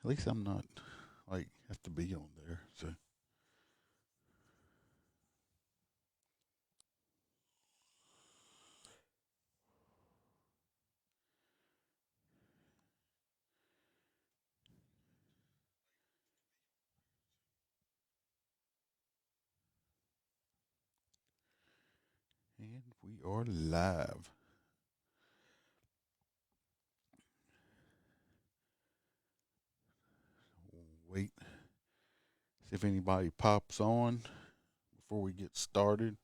At least I'm not like have to be on there. So and we are live. Wait, see if anybody pops on before we get started.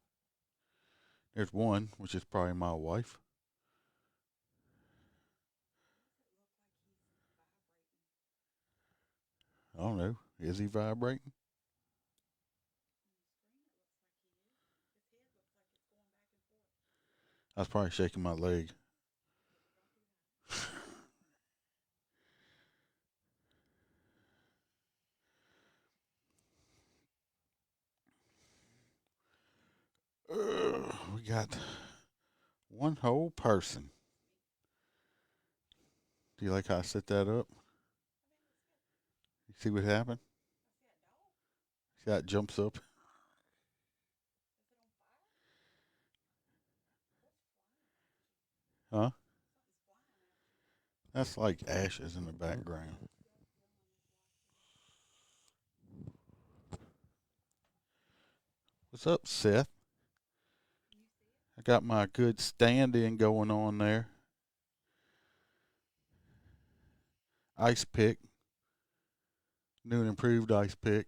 There's one, which is probably my wife. I don't know. Is he vibrating? I was probably shaking my leg. We got one whole person. Do you like how I set that up? You see what happened? See how it jumps up? Huh? That's like ashes in the background. What's up, Seth? I got my good stand in going on there. Ice pick. New and improved ice pick.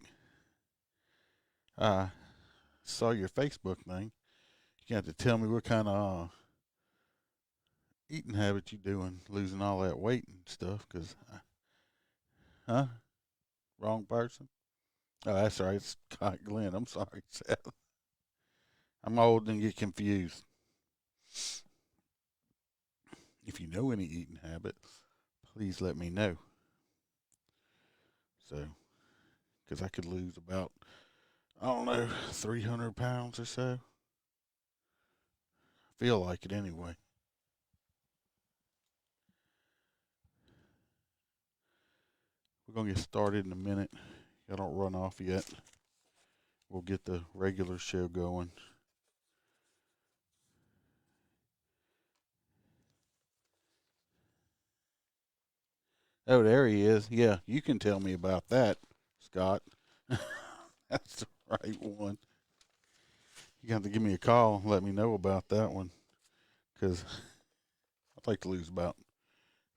I saw your Facebook thing. You have to tell me what kind of eating habit you doing, losing all that weight and stuff. Cause, huh? Wrong person. Oh, that's right. It's Scott Glenn. I'm sorry, Seth. I'm old and get confused. If you know any eating habits, please let me know. So, because I could lose about, I don't know, 300 pounds or so. Feel like it anyway. We're going to get started in a minute. I don't run off yet. We'll get the regular show going. Oh, there he is. Yeah, you can tell me about that, Scott. That's the right one. You have to give me a call and let me know about that one because I'd like to lose about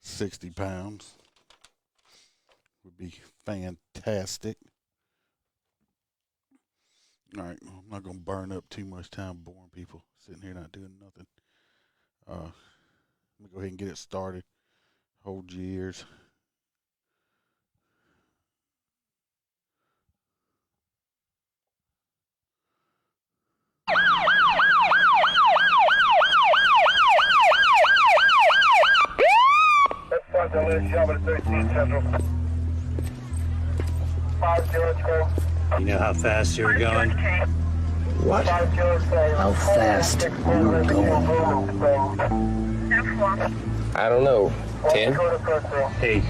60 pounds. Would be fantastic. All right, well, I'm not going to burn up too much time boring people sitting here not doing nothing. Let me go ahead and get it started. Hold your ears. You know how fast you were going? What? How fast you going? I don't know. 10? 8.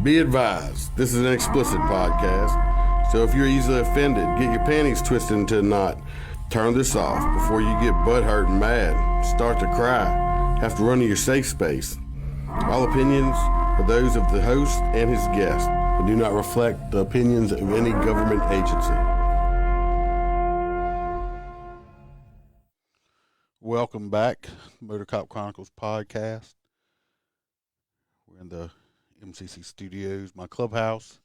Be advised, this is an explicit podcast, so if you're easily offended, get your panties twisted into a knot, turn this off before you get butthurt and mad, start to cry, have to run to your safe space. All opinions are those of the host and his guest, but do not reflect the opinions of any government agency. Welcome back, Motor Cop Chronicles podcast. We're in the MCC studios, my clubhouse.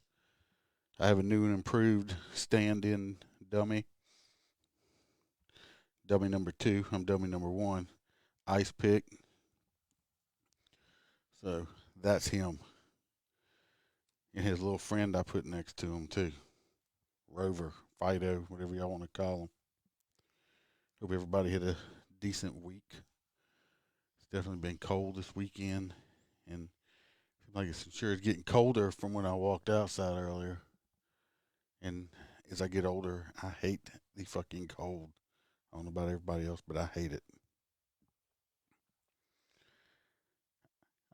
I have a new and improved stand-in dummy. Dummy number 2. I'm dummy number 1. Ice pick. So that's him. And his little friend I put next to him too. Rover, Fido, whatever y'all want to call him. Hope everybody had a decent week. It's definitely been cold this weekend. And Like it's sure it's getting colder from when I walked outside earlier. And as I get older, I hate the fucking cold. I don't know about everybody else, but I hate it.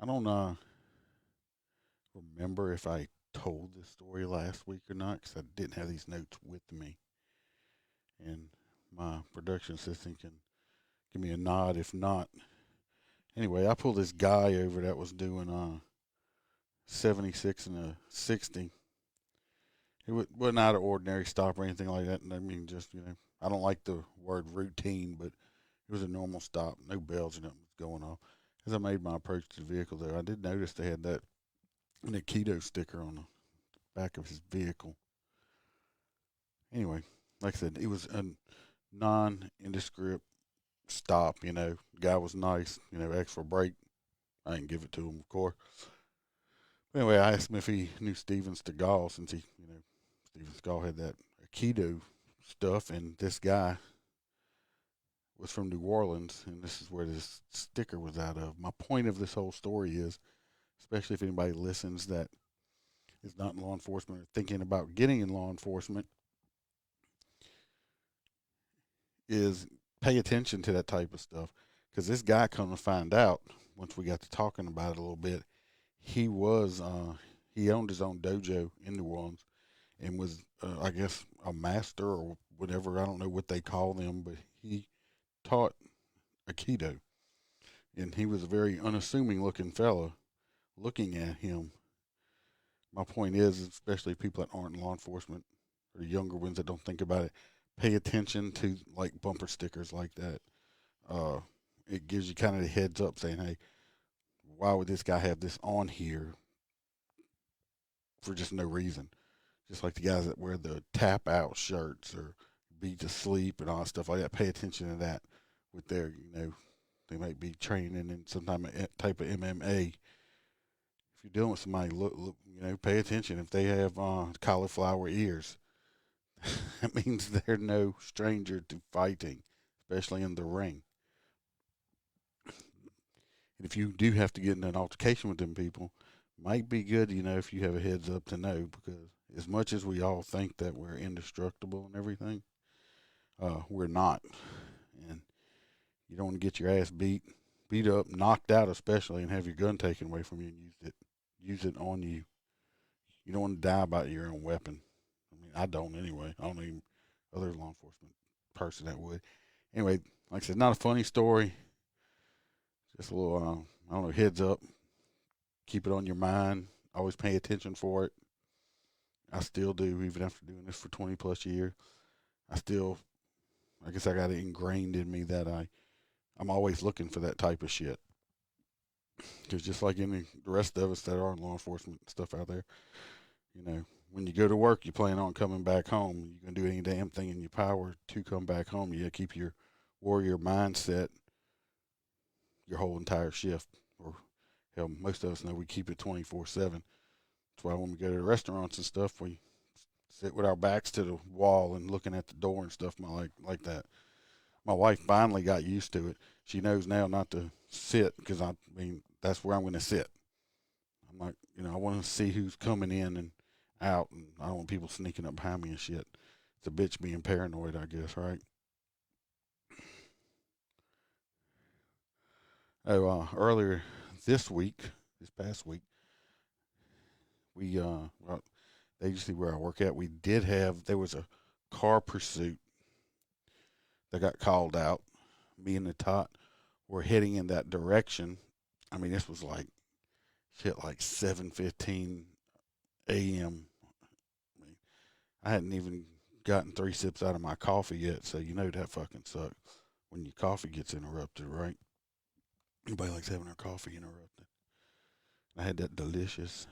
I don't remember if I told this story last week or not because I didn't have these notes with me. And my production assistant can give me a nod if not. Anyway, I pulled this guy over that was doing 76 and a 60. It wasn't out of ordinary stop or anything like that. I mean, just, I don't like the word routine, but it was a normal stop. No bells or nothing was going off. As I made my approach to the vehicle, though, I did notice they had that Nikito sticker on the back of his vehicle. Anyway, like I said, it was a non-indescript stop, Guy was nice, asked for a break. I didn't give it to him, of course. But anyway, I asked him if he knew Steven Seagal, since Steven Seagal had that Aikido stuff, and this guy was from New Orleans, and this is where this sticker was out of. My point of this whole story is, especially if anybody listens that is not in law enforcement or thinking about getting in law enforcement, is pay attention to that type of stuff. Because this guy, come to find out, once we got to talking about it a little bit, he owned his own dojo in New Orleans and was, I guess, a master or whatever. I don't know what they call them, but he taught Aikido. And he was a very unassuming looking fella looking at him. My point is, especially people that aren't in law enforcement or younger ones that don't think about it, pay attention to like bumper stickers like that. It gives you kind of the heads up saying, hey, why would this guy have this on here for just no reason? Just like the guys that wear the tap out shirts or beat to sleep and all that stuff like that. Pay attention to that with their, they might be training in some type of MMA. If you're dealing with somebody, look, pay attention. If they have cauliflower ears, that means they're no stranger to fighting, especially in the ring. And if you do have to get in an altercation with them people, might be good, if you have a heads up to know, because as much as we all think that we're indestructible and everything, we're not. And you don't want to get your ass beat up, knocked out especially, and have your gun taken away from you and use it on you. You don't want to die by your own weapon. I mean, I don't anyway. I don't even other law enforcement person that would. Anyway, like I said, not a funny story. Just a little, I don't know, heads up. Keep it on your mind. Always pay attention for it. I still do, even after doing this for 20 plus years. I guess I got it ingrained in me that I'm always looking for that type of shit. Because just like the rest of us that are in law enforcement stuff out there, when you go to work, you plan on coming back home. You're going to do any damn thing in your power to come back home. You got to keep your warrior mindset your whole entire shift. Or, hell, most of us know we keep it 24/7. That's why when we go to the restaurants and stuff, we sit with our backs to the wall and looking at the door and stuff like that. My wife finally got used to it. She knows now not to sit because, that's where I'm going to sit. I'm like, I want to see who's coming in and out, and I don't want people sneaking up behind me and shit. It's a bitch being paranoid, I guess, right? Oh, earlier this past week, we, the agency where I work at, there was a car pursuit that got called out. Me and the tot were heading in that direction. I mean, this was like 7:15 a.m. I hadn't even gotten 3 sips out of my coffee yet, so that fucking sucks when your coffee gets interrupted, right? Nobody likes having their coffee interrupted. I had that delicious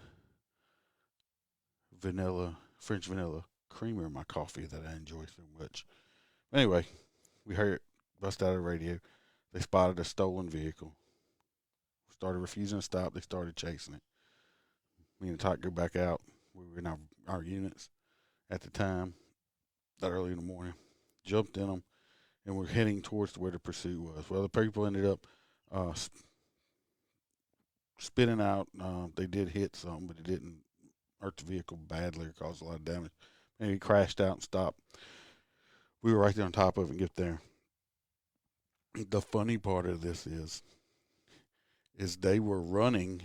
French vanilla creamer in my coffee that I enjoy so much. Anyway, we heard it bust out of the radio. They spotted a stolen vehicle. Started refusing to stop. They started chasing it. Me and the tot go back out. We were in our units at the time, that early in the morning. Jumped in them, and we're heading towards where the pursuit was. Well, the people ended up spinning out. They did hit something, but it didn't hurt the vehicle badly or cause a lot of damage. Maybe crashed out and stopped. We were right there on top of it and get there. The funny part of this is they were running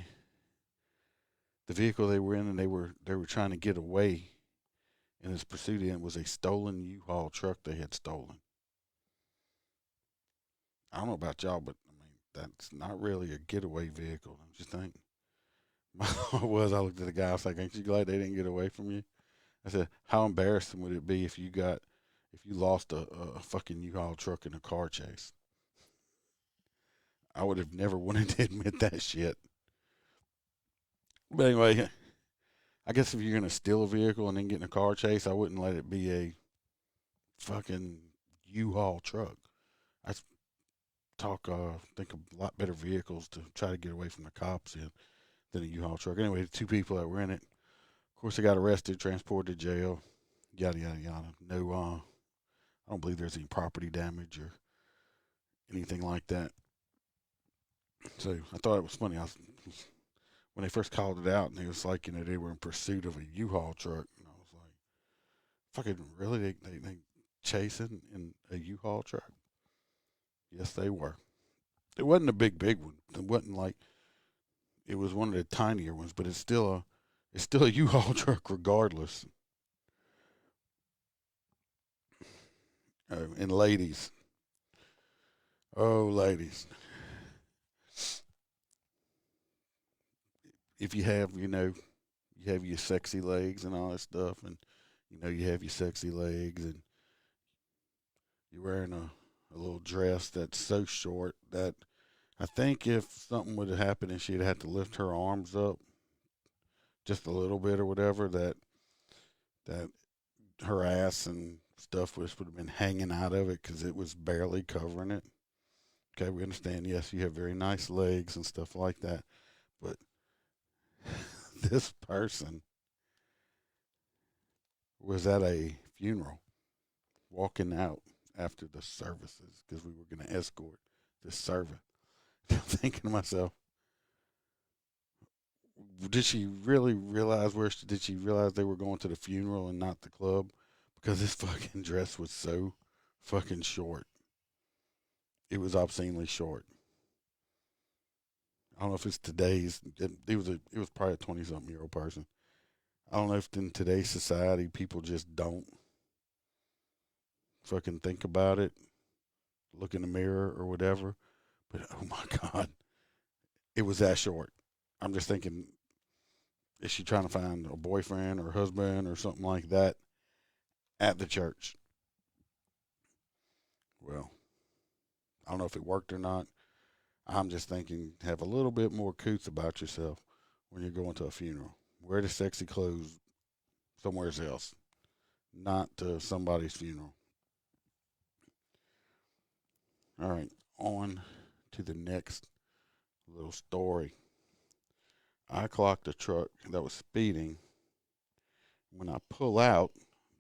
the vehicle they were in, and they were trying to get away. And his pursuit in was a stolen U-Haul truck they had stolen. I don't know about y'all, but I mean that's not really a getaway vehicle, don't you think? My thought was, I looked at the guy, I was like, "Ain't you glad they didn't get away from you?" I said, "How embarrassing would it be if you lost a fucking U-Haul truck in a car chase?" I would have never wanted to admit that shit. But anyway, I guess if you're gonna steal a vehicle and then get in a car chase, I wouldn't let it be a fucking U-Haul truck. I think of a lot better vehicles to try to get away from the cops in than a U-Haul truck. Anyway, the two people that were in it, of course, they got arrested, transported to jail, yada yada yada. No, I don't believe there's any property damage or anything like that. So I thought it was funny. When they first called it out, and it was like, they were in pursuit of a U-Haul truck, and I was like, "Fucking really? They chasing in a U-Haul truck?" Yes, they were. It wasn't a big one. It wasn't like it was one of the tinier ones, but it's still a U-Haul truck regardless. And ladies, oh ladies, if you have you have your sexy legs and all that stuff, and you have your sexy legs, and you're wearing a little dress that's so short that I think if something would have happened and she'd have to lift her arms up just a little bit or whatever, that her ass and stuff would have been hanging out of it because it was barely covering it. Okay, we understand. Yes, you have very nice legs and stuff like that, but this person was at a funeral, walking out after the services because we were going to escort this servant. I'm thinking to myself, did she really realize did she realize they were going to the funeral and not the club? Because this fucking dress was so fucking short. It was obscenely short. I don't know if it's today's. It was probably a 20-something-year-old person. I don't know if in today's society people just don't fucking think about it, look in the mirror or whatever. But oh my God, it was that short. I'm just thinking, is she trying to find a boyfriend or husband or something like that at the church? Well, I don't know if it worked or not. I'm just thinking, have a little bit more couth about yourself when you're going to a funeral. Wear the sexy clothes somewhere else, not to somebody's funeral. All right, on to the next little story. I clocked a truck that was speeding. When I pull out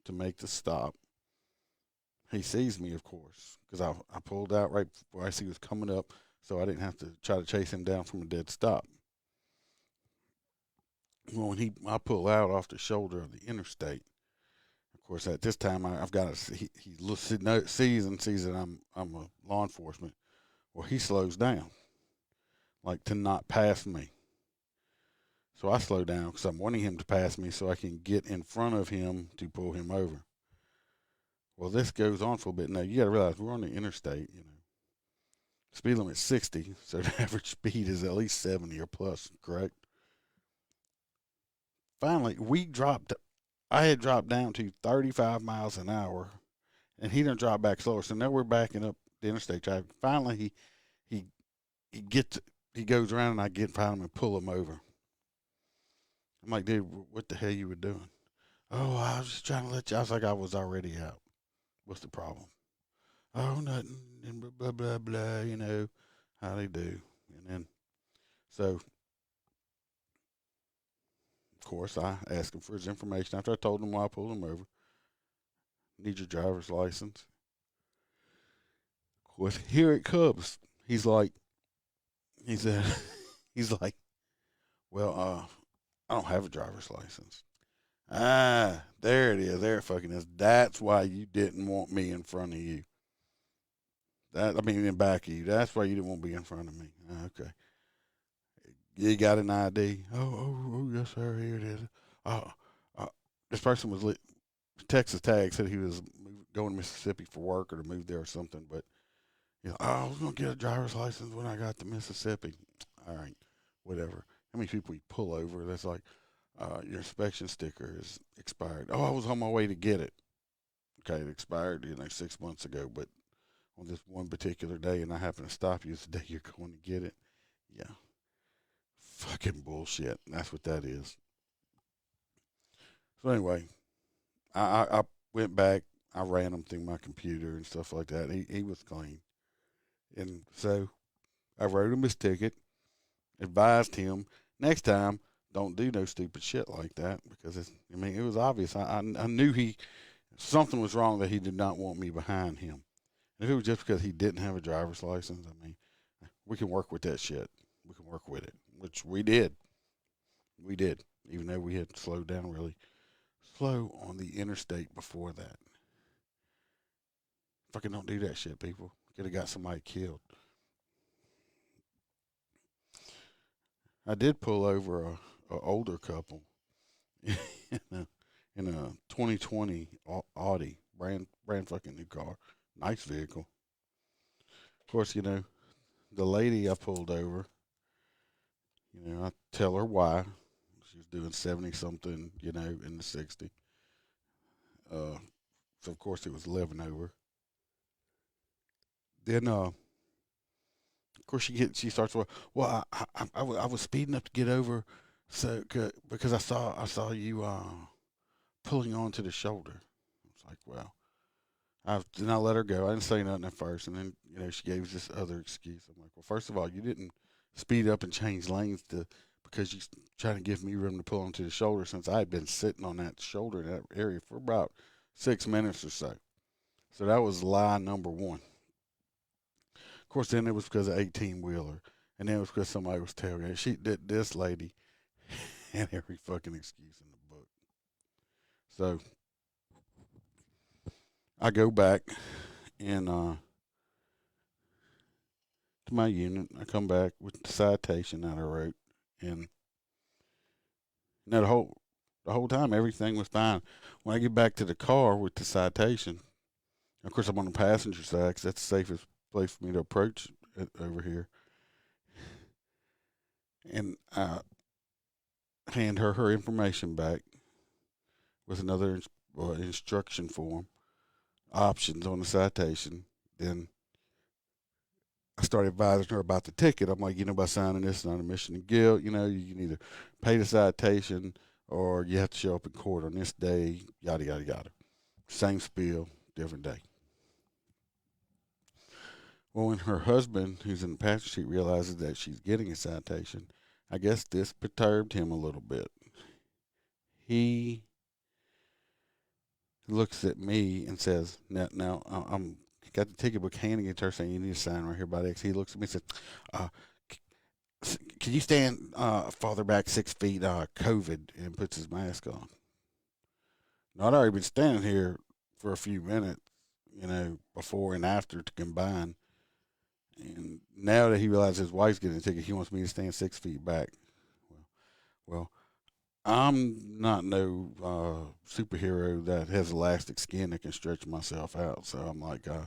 to make the stop, he sees me, of course, because I pulled out right before I see he was coming up, so I didn't have to try to chase him down from a dead stop. Well, when I pull out off the shoulder of the interstate, of course, at this time I've got he sees that I'm a law enforcement. Well, he slows down, like to not pass me. So I slow down because I'm wanting him to pass me so I can get in front of him to pull him over. Well, this goes on for a bit. Now, you got to realize we're on the interstate, Speed limit 60, so the average speed is at least 70 or plus, correct? Finally, I had dropped down to 35 miles an hour, and he done dropped back slower. So now we're backing up the interstate traffic. Finally, he goes around, and I get in front of him and pull him over. I'm like, dude, what the hell you were doing? Oh, I was just trying to let you. I was like, I was already out. What's the problem? Oh, nothing, and blah, blah, blah, how they do. And then, so, of course, I asked him for his information after I told him why I pulled him over. Need your driver's license. Of course, here it comes. He's like, Well, I don't have a driver's license. Ah, there it is. There it fucking is. That's why you didn't want me in front of you. In back of you. That's why you didn't want to be in front of me. Okay. You got an ID? Oh, yes, sir. Here it is. Uh, this person was Texas tag said he was going to Mississippi for work or to move there or something. But I was gonna get a driver's license when I got to Mississippi. All right, whatever. How many people you pull over? That's like your inspection sticker is expired. Oh, I was on my way to get it. Okay, it expired 6 months ago, but on this one particular day, and I happen to stop you, it's the day you're going to get it. Yeah, fucking bullshit. That's what that is. So anyway, I went back. I ran him through my computer and stuff like that. He was clean, and so I wrote him his ticket. Advised him next time don't do no stupid shit like that because it was obvious. I knew something was wrong that he did not want me behind him. And if it was just because he didn't have a driver's license, we can work with that shit. We can work with it, which we did. We did, even though we had slowed down really slow on the interstate before that. Fucking don't do that shit, people. Could have got somebody killed. I did pull over a older couple in a 2020 Audi, brand fucking new car, nice vehicle. Of course, the lady I pulled over, I tell her why. She was doing 70 something, in the 60. So of course it was 11 over. Then of course she starts with, well, I was speeding up to get over, so because I saw you pulling onto the shoulder. It's like, well, I did not let her go. I didn't say nothing at first, and then she gave us this other excuse. I'm like, well, first of all, you didn't speed up and change lanes because you're trying to give me room to pull onto the shoulder since I had been sitting on that shoulder in that area for about 6 minutes or so. So that was lie number one. Of course, then it was because of 18-wheeler, and then it was because somebody was tailgating. This lady had every fucking excuse in the book. So I go back and to my unit. I come back with the citation that I wrote, and the whole time everything was fine. When I get back to the car with the citation, of course I'm on the passenger side because that's the safest place for me to approach it over here. And I hand her information back with another instruction form, options on the citation. Then I started advising her about the ticket. I'm like, by signing this, it's not a admission of guilt. You can either pay the citation or you have to show up in court on this day, yada, yada, yada. Same spiel, different day. Well, when her husband, who's in the passenger seat, realizes that she's getting a citation, I guess this perturbed him a little bit. He looks at me and says, now I'm got the ticket book handing it to her saying, you need to sign right here by the X. He looks at me and says, can you stand farther back 6 feet, COVID, and puts his mask on. Now, I'd already been standing here for a few minutes, before and after to combine. And now that he realizes his wife's getting a ticket, he wants me to stand 6 feet back. Well, I'm not no superhero that has elastic skin that can stretch myself out. So I'm like, I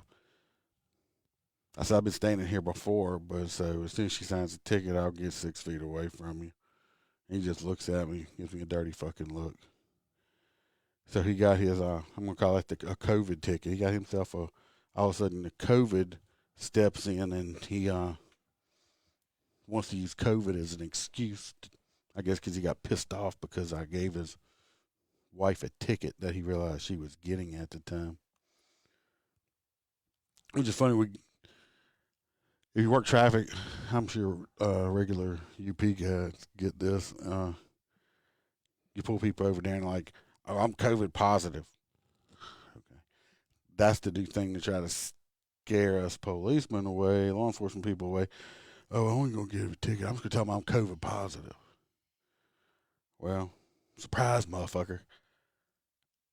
said, I've been standing here before, but so as soon as she signs the ticket, I'll get 6 feet away from you. He just looks at me, gives me a dirty fucking look. So he got his, I'm going to call it a COVID ticket. He got himself all of a sudden the COVID steps in and he wants to use COVID as an excuse, I guess because he got pissed off because I gave his wife a ticket that he realized she was getting at the time. Which is funny, if you work traffic, I'm sure regular UP guys get this. You pull people over there and like, oh, I'm COVID positive. Okay. That's the new thing to try to scare us policemen away, law enforcement people away. Oh, I ain't going to get a ticket. I'm just going to tell them I'm COVID positive. Well, surprise, motherfucker.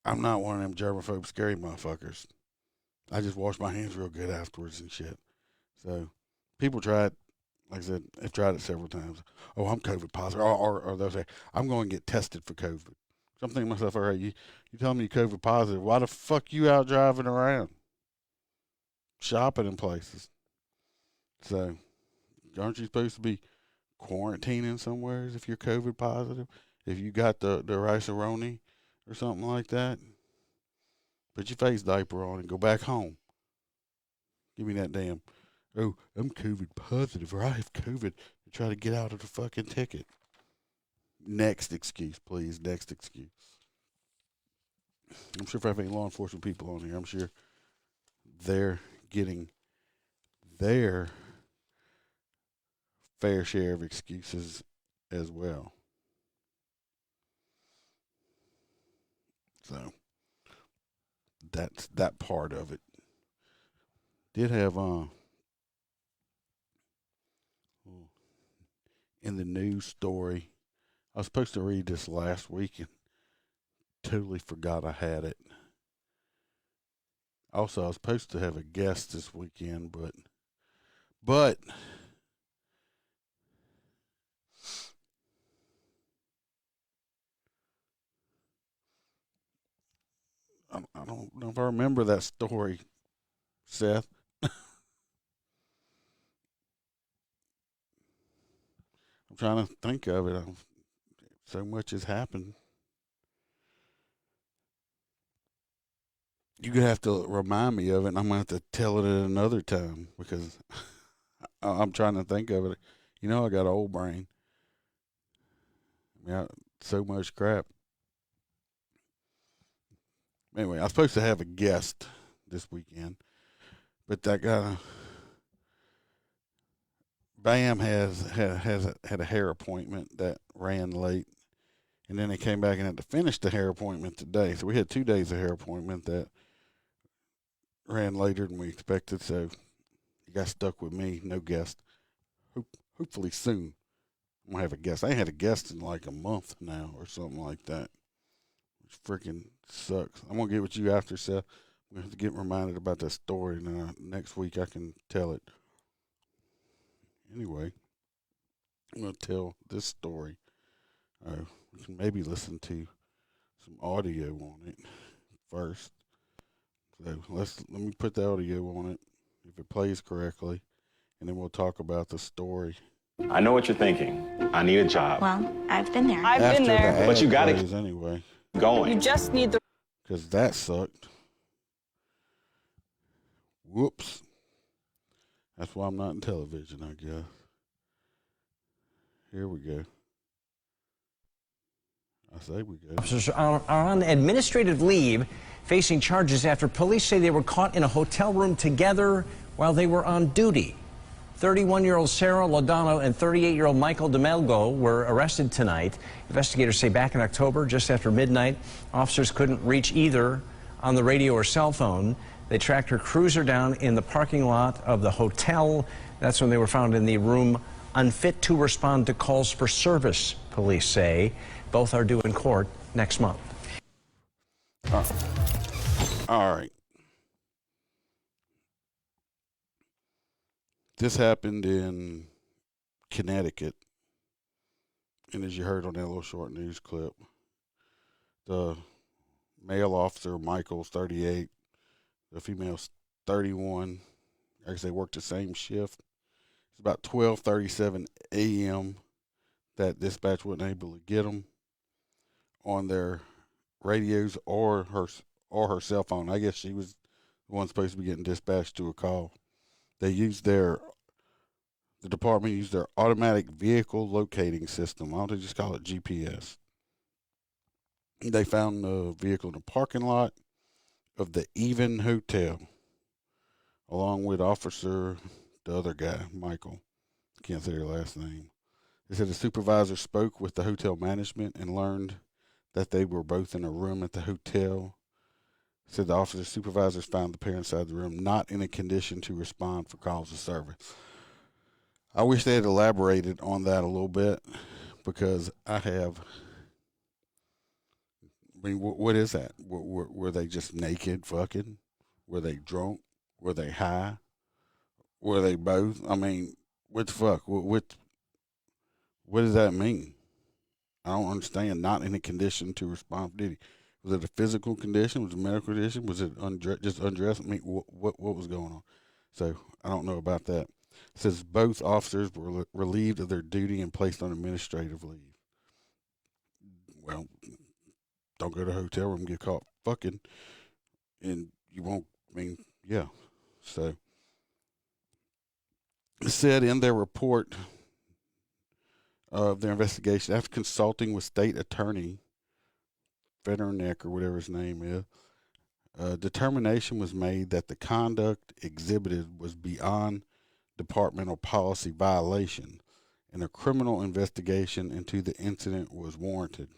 I'm not one of them germaphobe scary motherfuckers. I just wash my hands real good afterwards and shit. So people try it. Like I said, I've tried it several times. Oh, I'm COVID positive. Or they'll say, I'm going to get tested for COVID. So I'm thinking to myself, all right, you telling me you're COVID positive. Why the fuck you out driving around? Shopping in places. So aren't you supposed to be quarantining somewhere if you're COVID positive? If you got the rice-a-roni or something like that, put your face diaper on and go back home. Give me that damn, oh, I'm COVID positive or I have COVID, and try to get out of the fucking ticket. Next excuse, please. Next excuse. I'm sure if I have any law enforcement people on here, I'm sure they're getting their fair share of excuses as well. So that's that part of it. Did have in the news story, I was supposed to read this last week and totally forgot I had it. Also, I was supposed to have a guest this weekend, but I don't know if I remember that story, Seth. I'm trying to think of it. So much has happened. You're going to have to remind me of it, and I'm going to have to tell it at another time because I'm trying to think of it. You know, I got an old brain. I mean, so much crap. Anyway, I was supposed to have a guest this weekend, but that guy, Bam, had a hair appointment that ran late, and then they came back and had to finish the hair appointment today. So we had 2 days of hair appointment that ran later than we expected. So he got stuck with me, no guest. Hopefully soon I'm gonna have a guest. I ain't had a guest in like a month now or something like that, which freaking sucks. I'm gonna get with you after, Seth. I'm gonna have to get reminded about that story, and next week I can tell it. Anyway, I'm gonna tell this story. We can maybe listen to some audio on it first. So let me put the audio on it if it plays correctly, and then we'll talk about the story. I know what you're thinking. I need a job. Well, I've been there. I've been there. But you gotta keep anyway. Going. You just need the. Because that sucked. Whoops. That's why I'm not in television, I guess. Here we go. I say we go. Officers are on administrative leave, facing charges after police say they were caught in a hotel room together while they were on duty. 31-year-old Sarah Lodano and 38-year-old Michael DeMelgo were arrested tonight. Investigators say back in October, just after midnight, officers couldn't reach either on the radio or cell phone. They tracked her cruiser down in the parking lot of the hotel. That's when they were found in the room, unfit to respond to calls for service, police say. Both are due in court next month. All right. This happened in Connecticut, and as you heard on that little short news clip, the male officer, Michael's 38, the female's 31. I guess they worked the same shift. It's about 12:37 a.m. that dispatch wasn't able to get them on their radios or her cell phone. I guess she was the one supposed to be getting dispatched to a call. They used the department used their automatic vehicle locating system. Why don't they just call it GPS? They found the vehicle in the parking lot of the Even Hotel, along with the other guy, Michael. Can't say their last name. They said the supervisor spoke with the hotel management and learned that they were both in a room at the hotel. Said the officer supervisors found the pair inside the room not in a condition to respond for calls of service. I wish they had elaborated on that a little bit, because I have I mean, what is that? Were they just naked fucking? Were they drunk? Were they high? Were they both? I mean, what the fuck? What does that mean? I don't understand. Not in a condition to respond for duty. Was it a physical condition? Was it a medical condition? Was it just undressed? I mean, what was going on? So I don't know about that. It says both officers were relieved of their duty and placed on administrative leave. Well, don't go to a hotel room and get caught fucking, and you won't. I mean, yeah. So it said in their report of their investigation, after consulting with state attorney Federnick or whatever his name is, determination was made that the conduct exhibited was beyond departmental policy violation, and a criminal investigation into the incident was warranted.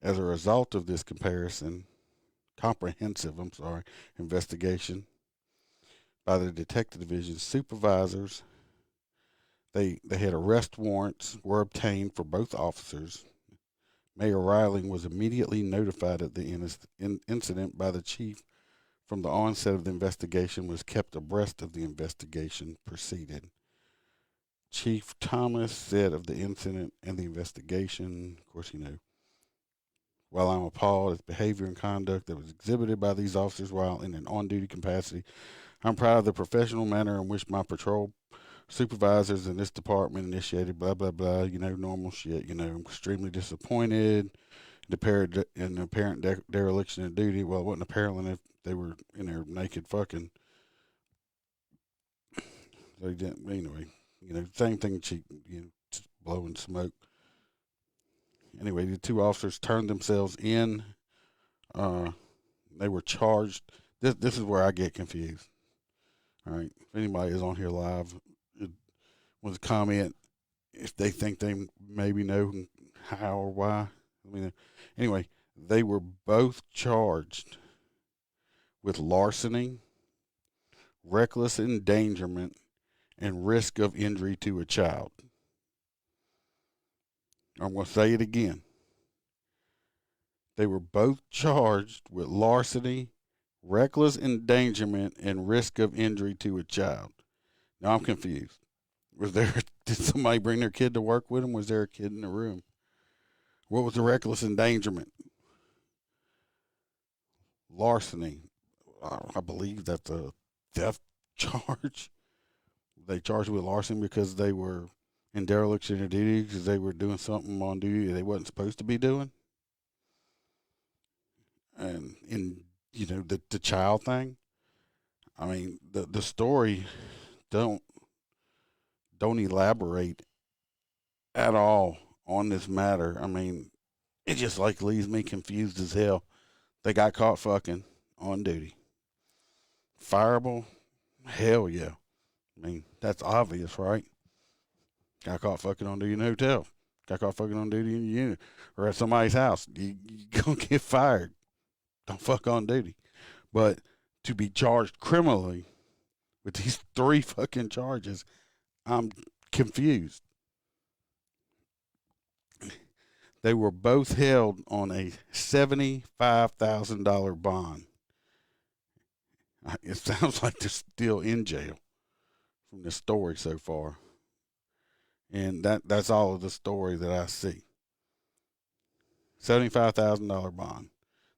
As a result of this comprehensive investigation by the detective division supervisors, they had arrest warrants were obtained for both officers. Mayor Riley was immediately notified of the incident by the chief. From the onset of the investigation, was kept abreast of the investigation proceeded. Chief Thomas said of the incident and the investigation, of course, while I'm appalled at behavior and conduct that was exhibited by these officers while in an on-duty capacity, I'm proud of the professional manner in which my patrol supervisors in this department initiated blah, blah, blah, normal shit. I'm extremely disappointed in the apparent dereliction of duty. Well, it wasn't apparent if they were in there naked fucking. They didn't, anyway, same thing, just blowing smoke. Anyway, the two officers turned themselves in. They were charged. This is where I get confused. All right. If anybody is on here live, wants to comment if they think they maybe know how or why. Anyway, they were both charged with larceny, reckless endangerment, and risk of injury to a child. I'm going to say it again. They were both charged with larceny, reckless endangerment, and risk of injury to a child. Now I'm confused. Did somebody bring their kid to work with them? Was there a kid in the room? What was the reckless endangerment? Larceny. I believe that's a theft charge. They charged with larceny because they were in dereliction of duty, because they were doing something on duty they wasn't supposed to be doing. And the child thing. I mean, the story don't elaborate at all on this matter. I mean, it just leaves me confused as hell. They got caught fucking on duty. Fireable? Hell yeah. I mean, that's obvious, right? Got caught fucking on duty in a hotel. Got caught fucking on duty in your unit or at somebody's house. You gonna get fired. Don't fuck on duty. But to be charged criminally with these 3 fucking charges, I'm confused. They were both held on a $75,000 bond. It sounds like they're still in jail from the story so far. And that's all of the story that I see. $75,000 bond.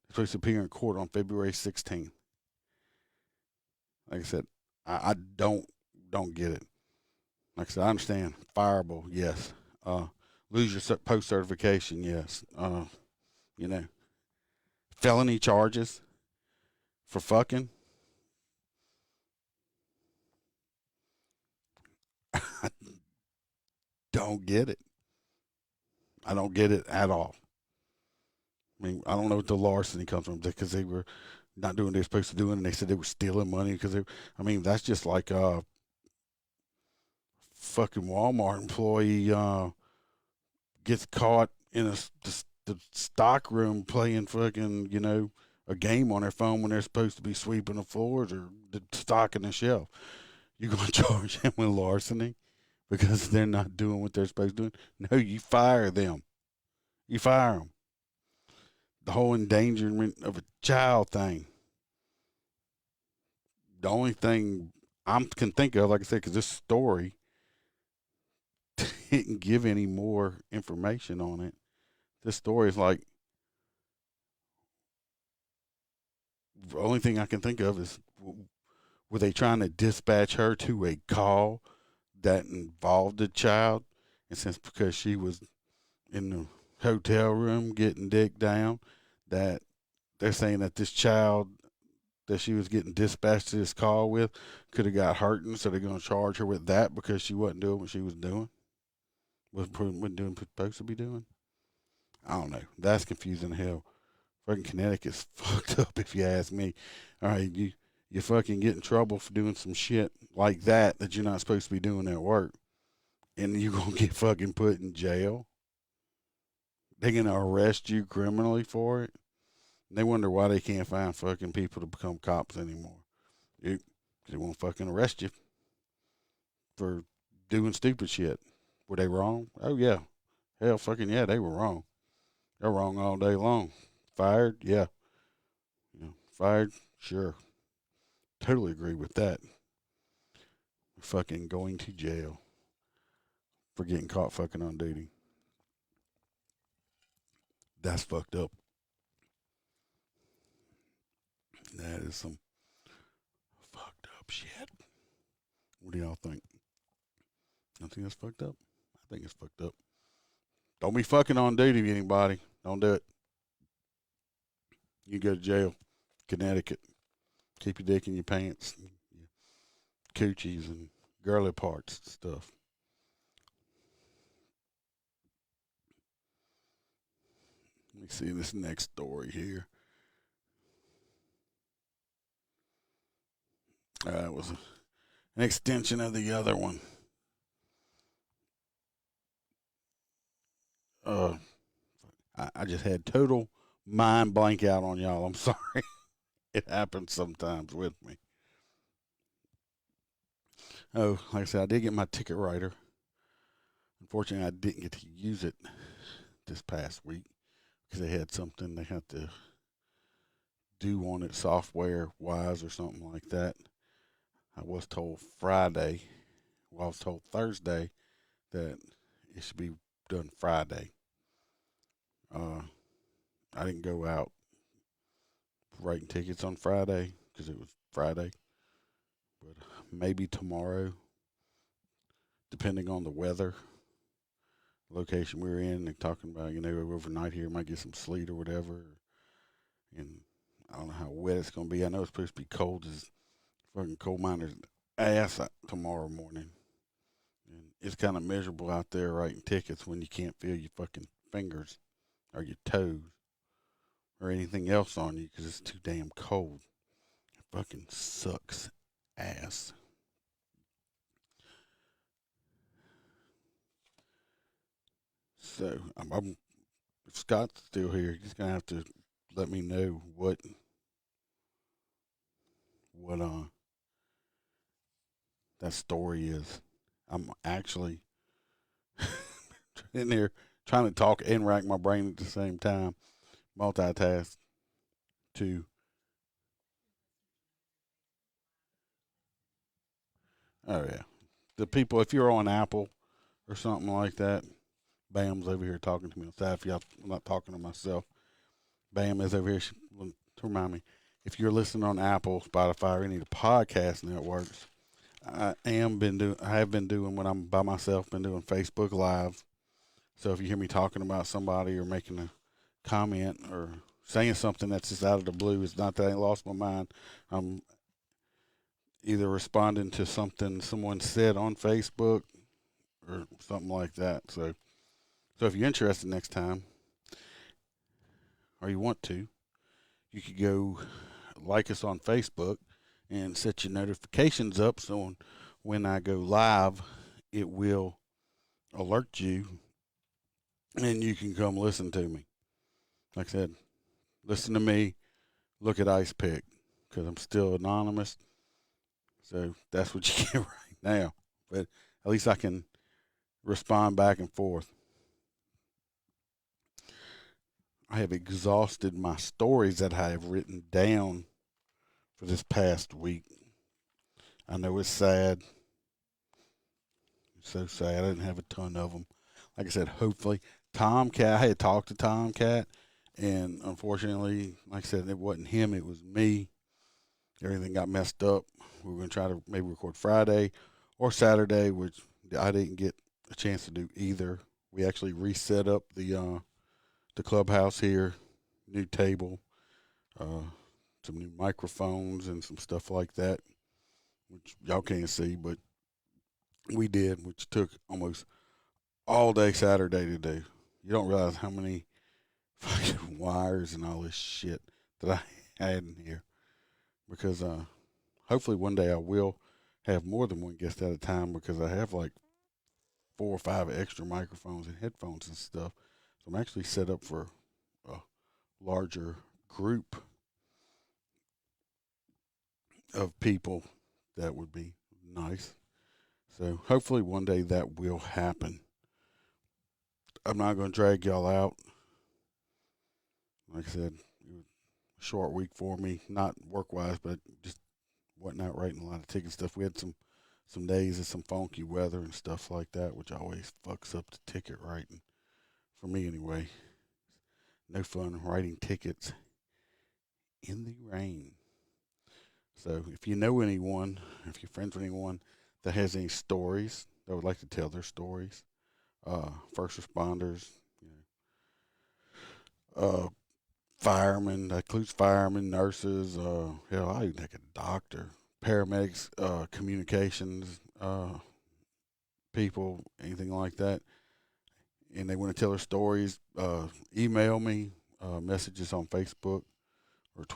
They're supposed to appear in court on February 16th. Like I said, I don't get it. Like I said, I understand. Fireable, yes. Lose your post certification, yes. Felony charges for fucking. I don't get it. I don't get it at all. I mean, I don't know what the larceny comes from, because they were not doing what they were supposed to do, and they said they were stealing money because that's just like a fucking Walmart employee gets caught in the stock room playing fucking, a game on their phone when they're supposed to be sweeping the floors or stocking the shelf. You're going to charge them with larceny because they're not doing what they're supposed to do? No, you fire them. You fire them. the whole endangerment of a child thing. The only thing I can think of, like I said, because this story didn't give any more information on it. This story is like, the only thing I can think of is, were they trying to dispatch her to a call that involved a child? And since because she was in the hotel room getting dicked down, that they're saying that this child that she was getting dispatched to this call with could have got hurt, and so they're going to charge her with that because she wasn't doing what she was doing, wasn't doing supposed to be doing. I don't know. That's confusing as hell. Fucking Connecticut's fucked up, if you ask me. All right, you fucking get in trouble for doing some shit like that you're not supposed to be doing at work, and you're gonna get fucking put in jail. They're gonna arrest you criminally for it. And they wonder why they can't find fucking people to become cops anymore. They won't fucking arrest you for doing stupid shit. Were they wrong? Oh yeah, hell fucking yeah, they were wrong. They're wrong all day long. Fired? Yeah. Fired? Sure. Totally agree with that. Fucking going to jail for getting caught fucking on duty. That's fucked up. That is some fucked up shit. What do y'all think? I think that's fucked up. I think it's fucked up. Don't be fucking on duty, anybody. Don't do it. You go to jail. Connecticut. Keep your dick in your pants. Your coochies and girly parts and stuff. Let me see this next story here. It was an extension of the other one. I just had total mind blank out on y'all. I'm sorry. It happens sometimes with me. Oh, like I said, I did get my ticket writer. Unfortunately, I didn't get to use it this past week because they had something they had to do on it software-wise or something like that. I was told Friday. Well, I was told Thursday that it should be done Friday. I didn't go out writing tickets on Friday because it was Friday. But maybe tomorrow, depending on the weather, location we're in. They're talking about, overnight here, might get some sleet or whatever. And I don't know how wet it's going to be. I know it's supposed to be cold as fucking coal miner's ass tomorrow morning. And it's kind of miserable out there writing tickets when you can't feel your fucking fingers or your toes or anything else on you because it's too damn cold. It fucking sucks ass. So, if Scott's still here, he's going to have to let me know what that story is. I'm actually in there trying to talk and rack my brain at the same time, multitask to. Oh yeah, the people. If you're on Apple or something like that, Bam's over here talking to me on side. If y'all, I'm not talking to myself. Bam is over here to remind me. If you're listening on Apple, Spotify, or any of the podcast networks, I have been doing when I'm by myself, been doing Facebook Live. So if you hear me talking about somebody or making a comment or saying something that's just out of the blue, it's not that I lost my mind. I'm either responding to something someone said on Facebook or something like that. So if you're interested next time, or you want to, you could go like us on Facebook and set your notifications up so when I go live, it will alert you and you can come listen to me. Like I said, listen to me, look at Ice Pick, because I'm still anonymous. So that's what you get right now. But at least I can respond back and forth. I have exhausted my stories that I have written down for this past week. I know it's sad. It's so sad. I didn't have a ton of them. Like I said, hopefully, Tomcat, I had talked to Tomcat, and unfortunately, like I said, it wasn't him, it was me. Everything got messed up. We were going to try to maybe record Friday or Saturday, which I didn't get a chance to do either. We actually reset up the clubhouse here, new table, some new microphones and some stuff like that, which y'all can't see, but we did, which took almost all day Saturday to do. You don't realize how many fucking wires and all this shit that I had in here, because hopefully one day I will have more than one guest at a time, because I have like 4 or 5 extra microphones and headphones and stuff. So I'm actually set up for a larger group of people. That would be nice. So hopefully one day that will happen. I'm not going to drag y'all out. Like I said, it was a short week for me, not work-wise, but just wasn't out writing a lot of ticket stuff. We had some days of some funky weather and stuff like that, which always fucks up the ticket writing. For me anyway. No fun writing tickets in the rain. So if you know anyone, if you're friends with anyone that has any stories that would like to tell their stories, first responders, firemen, that includes firemen, nurses, hell, I even take a doctor, paramedics, communications people, anything like that, and they want to tell their stories, email me, messages on Facebook,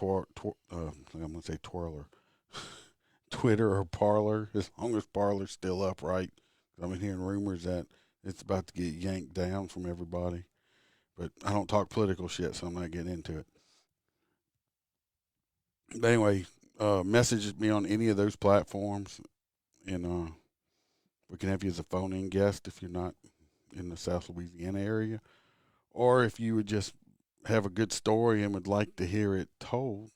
or I'm going to say Twirler, Twitter or Parler, as long as Parler's still up, right? I've been hearing rumors that it's about to get yanked down from everybody. But I don't talk political shit, so I'm not getting into it. But anyway, message me on any of those platforms, and we can have you as a phone-in guest if you're not in the South Louisiana area. Or if you would just have a good story and would like to hear it told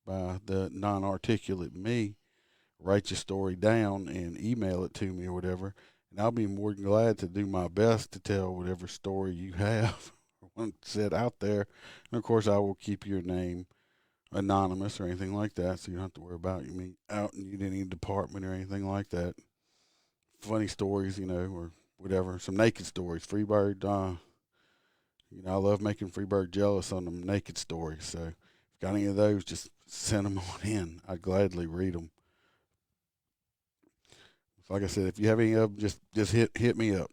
by the non-articulate me, write your story down and email it to me or whatever, and I'll be more than glad to do my best to tell whatever story you have or want said out there. And of course, I will keep your name anonymous or anything like that, so you don't have to worry about me out in any department or anything like that. Funny stories, or whatever. Some naked stories. Freebird, I love making Freebird jealous on them naked stories. So if you got any of those, just send them on in. I'd gladly read them. Like I said, if you have any of them, just hit me up.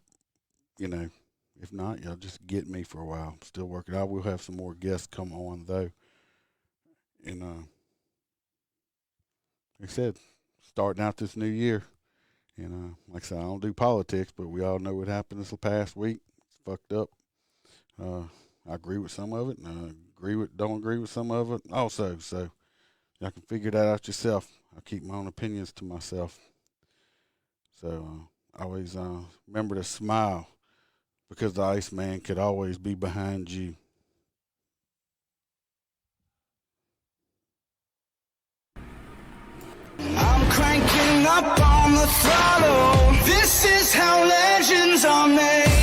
If not, y'all just get me for a while. I'm still working. I will have some more guests come on though. And like I said, starting out this new year. And like I said, I don't do politics, but we all know what happened this past week. It's fucked up. I agree with some of it, and I don't agree with some of it also. So y'all can figure that out yourself. I keep my own opinions to myself. So always remember to smile, because the Iceman could always be behind you. I'm cranking up on the throttle. This is how legends are made.